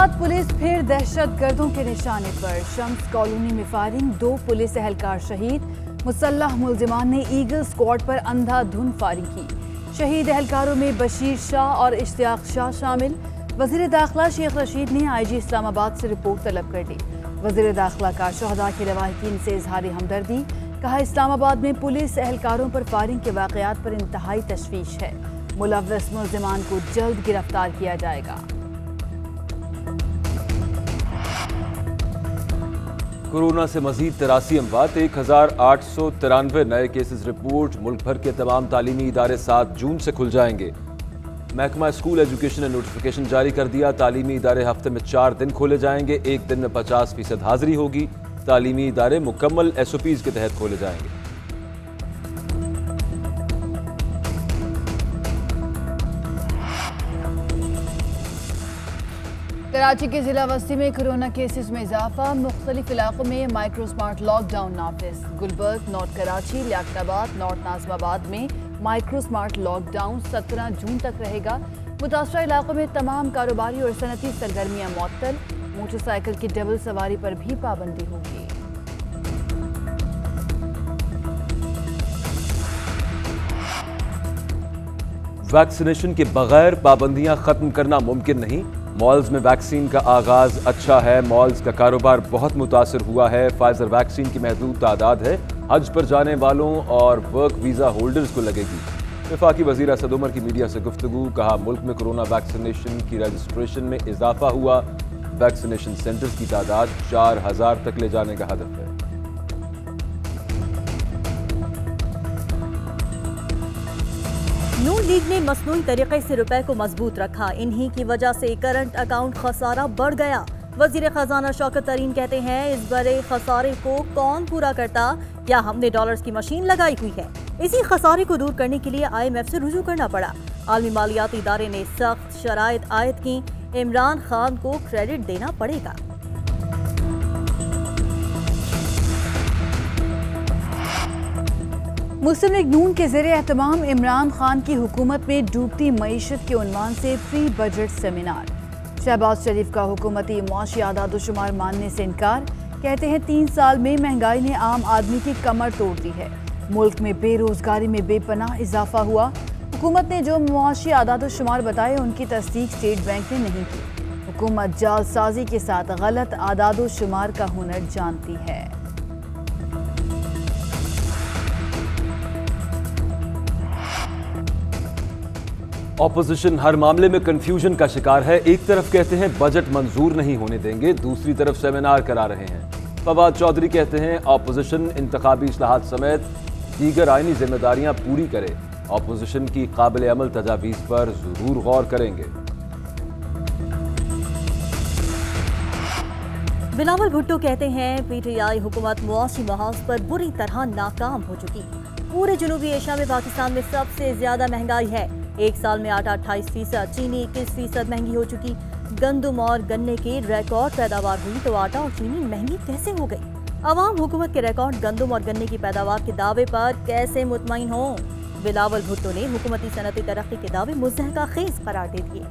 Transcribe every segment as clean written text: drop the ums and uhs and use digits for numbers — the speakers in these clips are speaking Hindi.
इस्लामाबाद पुलिस फिर दहशतगर्दों के निशाने पर। शम्स कॉलोनी में फायरिंग, 2 पुलिस एहलकार शहीद। मुसल्लह मुलजिमान ने ईगल स्क्वाड पर अंधाधुंध फायरिंग की। शहीद एहलकारों में बशीर शाह और इश्तियाक शाह शामिल। वजीर दाखिला शेख रशीद ने IG इस्लामाबाद से रिपोर्ट तलब कर ली। वजीर दाखिला का शहदा के लवाहिकीन से इजहार हमदर्दी। कहा, इस्लामाबाद में पुलिस एहलकारों पर फायरिंग के वाकयात पर इंतहाई तशवीश है। मुलव्वस मुलजिमान को जल्द गिरफ्तार किया जाएगा। कोरोना से मजीद 83 अमवात, 1893 नए केसेस रिपोर्ट। मुल्क भर के तमाम तालीमी इदारे 7 जून से खुल जाएंगे। महकमा स्कूल एजुकेशन ने नोटिफिकेशन जारी कर दिया। तालीमी इदारे हफ्ते में 4 दिन खोले जाएंगे। एक दिन में 50% हाजिरी होगी। तालीमी इदारे मुकम्मल SOPs के तहत खोले जाएंगे। कराची के जिला वस्ती में कोरोना केसेस में इजाफा। मुख्तलिफ इलाकों में माइक्रो स्मार्ट लॉकडाउन नाफिज। गुलबर्ग, नॉर्थ कराची, लियाकताबाद, नॉर्थ नाज़िमाबाद में माइक्रो स्मार्ट लॉकडाउन 17 जून तक रहेगा। मुतासरा इलाकों में तमाम कारोबारी और सनती सरगर्मियां मुअत्तल। मोटरसाइकिल की डबल सवारी पर भी पाबंदी होगी। वैक्सीनेशन के बगैर पाबंदियां खत्म करना मुमकिन नहीं। मॉल्स में वैक्सीन का आगाज अच्छा है। मॉल्स का कारोबार बहुत मुतासर हुआ है। फाइजर वैक्सीन की महदूद तादाद है। हज पर जाने वालों और वर्क वीज़ा होल्डर्स को लगेगी। वफाकी वज़ीर असद उमर की मीडिया से गुफ्तगू। कहा, मुल्क में कोरोना वैक्सीनेशन की रजिस्ट्रेशन में इजाफा हुआ। वैक्सीनेशन सेंटर्स की तादाद 4000 तक ले जाने का हदफ है। नून लीग ने मसनूई तरीके से रुपए को मजबूत रखा। इन्हीं की वजह से करंट अकाउंट खसारा बढ़ गया। वजीर खजाना शौकत तरीन कहते हैं, इस बड़े खसारे को कौन पूरा करता? क्या हमने डॉलर्स की मशीन लगाई हुई है? इसी खसारे को दूर करने के लिए IMF से रुजू करना पड़ा। आलमी मालियाती इदारे ने सख्त शराइत आयद की। इमरान खान को क्रेडिट देना पड़ेगा। मुस्लिम लीग नून के ज़ेरे एहतमाम इमरान खान की हुकूमत में डूबती मईशत के उन्वान से प्री बजट सेमिनार। शहबाज शरीफ का हुकूमती मुआशी आदादोशुमार मानने से इनकार। कहते हैं 3 साल में महंगाई ने आम आदमी की कमर तोड़ दी है। मुल्क में बेरोजगारी में बेपनाह इजाफा हुआ। हुकूमत ने जो मुआशी आदादोशुमार बताए उनकी तस्दीक स्टेट बैंक ने नहीं की। हुकूमत जालसाजी के साथ गलत आदादोशुमार का हुनर जानती है। ऑपोजिशन हर मामले में कंफ्यूजन का शिकार है। एक तरफ कहते हैं बजट मंजूर नहीं होने देंगे, दूसरी तरफ सेमिनार करा रहे हैं। फवाद चौधरी कहते हैं ऑपोजिशन इंतखाबी इस्लाहात समेत दीगर आईनी जिम्मेदारियां पूरी करे। ऑपोजिशन की काबिल अमल तजावीज़ पर जरूर गौर करेंगे। बिलावल भुट्टो कहते हैं PTI हुकूमत मुआशी महाज पर बुरी तरह नाकाम हो चुकी। पूरे जनूबी एशिया में पाकिस्तान में सबसे ज्यादा महंगाई है। एक साल में आटा 28%, चीनी 21% महंगी हो चुकी। गंदम और गन्ने की रिकॉर्ड पैदावार हुई तो आटा और चीनी महंगी कैसे हो गई? अवाम हुकूमत के रिकॉर्ड गंदम और गन्ने की पैदावार के दावे पर कैसे मुतमईन हो? बिलावल भुट्टो ने हुकूमती सनती तरक्की के दावे मुज़हका खेज करार दे दिए।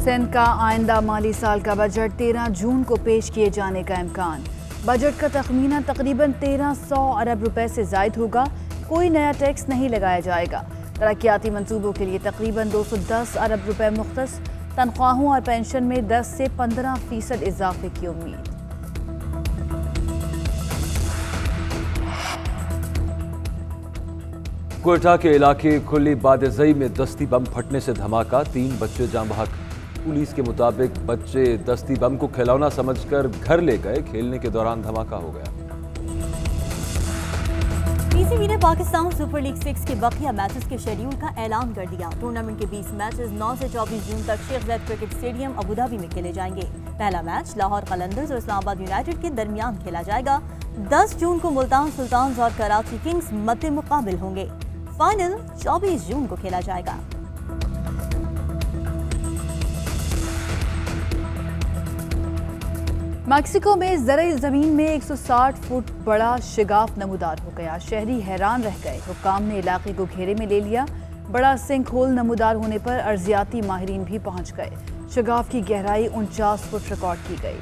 सिंध का आइंदा माली साल का बजट 13 जून को पेश किए जाने का इम्कान। बजट का तखमीना तकरीबन 1300 अरब रुपए से जायद होगा। कोई नया टैक्स नहीं लगाया जाएगा। तरक्याती मंसूबों के लिए तकरीबन 210 अरब रुपए मुख्तस। तनख्वाहों और पेंशन में 10 से 15% इजाफे की उम्मीद। कोयटा के इलाके खुली बादजई में दस्ती बम फटने से धमाका, 3 बच्चे जाँ बहक। पुलिस के मुताबिक बच्चे दस्ती बम को खिलौना समझकर घर ले गए। खेलने के दौरान धमाका हो गया। PCB ने पाकिस्तान सुपर लीग 6 के बकिया मैचेस के शेड्यूल का ऐलान कर दिया। टूर्नामेंट के 20 मैचेस 9 से 24 जून तक शेख ज़ैद क्रिकेट स्टेडियम अबू धाबी में खेले जाएंगे। पहला मैच लाहौर कलंदर्स और इस्लामाबाद यूनाइटेड के दरमियान खेला जाएगा। 10 जून को मुल्तान सुल्तान्स और कराची किंग्स मद्दे मुकाबिल होंगे। फाइनल 24 जून को खेला जाएगा। मैक्सिको में ज़रई ज़मीन में 160 फुट बड़ा शिगाफ नमूदार हो गया। शहरी हैरान रह गए। हुक्काम ने इलाके को घेरे में ले लिया। बड़ा सिंक होल नमूदार होने पर अर्जियाती माहिरीन भी पहुंच गए। शिगाफ की गहराई 49 फुट रिकॉर्ड की गई।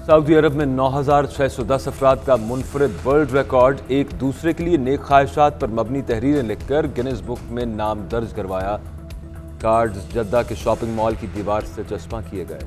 सऊदी अरब में 9,610 अफराद का मुनफरिद वर्ल्ड रिकॉर्ड। एक दूसरे के लिए नेक ख्वाहिशात पर मबनी तहरीरें लिखकर गिनीज बुक में नाम दर्ज करवाया। कार्ड्स जद्दा के शॉपिंग मॉल की दीवार से चस्पा किए गए।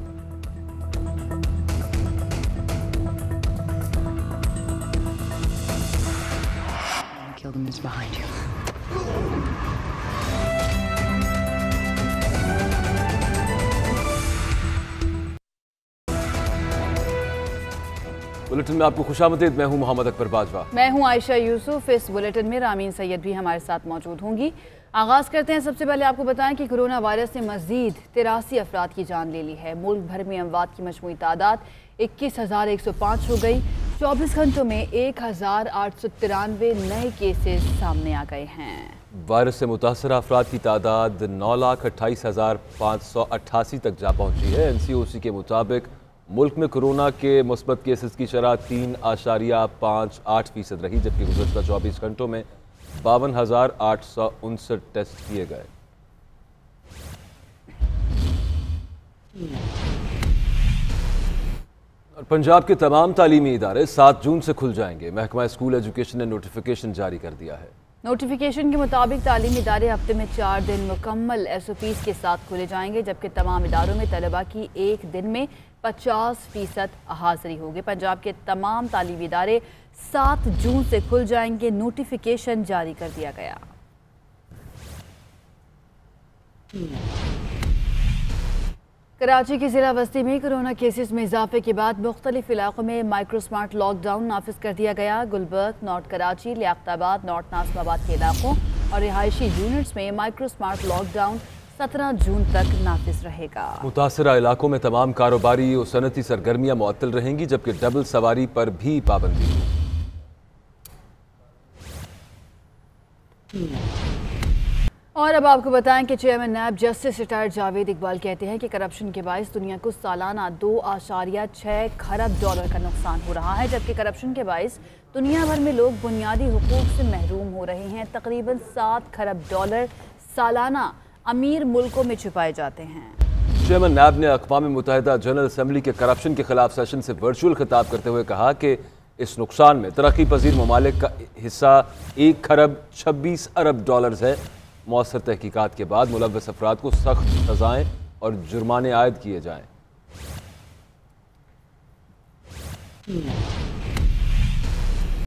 बुलेटिन में आपको खुशामदीद। मैं हूं मोहम्मद अकबर बाजवा। मैं हूं आयशा यूसुफ। इस बुलेटिन में रामीन सैयद भी हमारे साथ मौजूद होंगी। आगाज करते हैं। सबसे पहले आपको बताएं कि कोरोना वायरस ने मजीद 83 अफराद की जान ले ली है। मुल्क भर में अमवात की मजमूई तादाद 21,105 हो गई। 24 घंटों में 1,893 नए केसेस सामने आ गए हैं। वायरस से मुतासर अफराद की तादाद 9,28,588 तक जा पहुंची है। NCOC के मुताबिक मुल्क में कोरोना के मुस्बत केसेस की शरह 3.58% रही, जबकि गुज़श्ता 24 घंटों में 52,859 टेस्ट किए गए। और पंजाब के तमाम तालीमी इदारे 7 जून से खुल जाएंगे। महकमा स्कूल एजुकेशन ने नोटिफिकेशन जारी कर दिया है। नोटिफिकेशन के मुताबिक तालीमी इदारे हफ्ते में 4 दिन मुकम्मल SOPs के साथ खुले जाएंगे, जबकि तमाम इदारों में तलबा की एक दिन में 50% हाजिरी होगी। पंजाब के तमाम तालीमी इदारे 7 जून से खुल जाएंगे। नोटिफिकेशन जारी कर दिया गया। कराची के जिला बस्ती में कोरोना केसेस में इजाफे के बाद मुख्तलिफ इलाकों में माइक्रो स्मार्ट लॉकडाउन नाफिज कर दिया गया। गुलबर्ग, नॉर्थ कराची, लियाकताबाद, नॉर्थ नाज़िमाबाद के इलाकों और रिहायशी यूनिट्स में माइक्रो स्मार्ट लॉकडाउन 17 जून तक नाफिज रहेगा। मुतासरा इलाकों में तमाम कारोबारी और सनती सरगर्मियां मुअत्तल रहेंगी, जबकि डबल सवारी पर भी पाबंदी। और अब आपको बताएं कि chairman NAB justice retired Javed Iqbal कहते हैं कि करप्शन के बायस दुनिया को सालाना $2.6 खरब का नुकसान हो रहा है, जबकि करप्शन के बायस दुनिया भर में लोग बुनियादी हुकूक से महरूम हो रहे हैं। तकरीबन $7 खरब सालाना अमीर मुल्कों में छुपाए जाते हैं। चेयरमैन नैब ने अक़वाम मुत्तहिदा जनरल असम्बली के करप्शन के खिलाफ सेशन से वर्चुअल खिताब करते हुए कहा कि इस नुकसान में तरक्की पजीर ममालिक का हिस्सा $1 खरब 26 अरब है। मौसर तहकीकात के बाद मुलव्वस अफराद को सख्त सजाएं और जुर्माने आयद किए जाएं।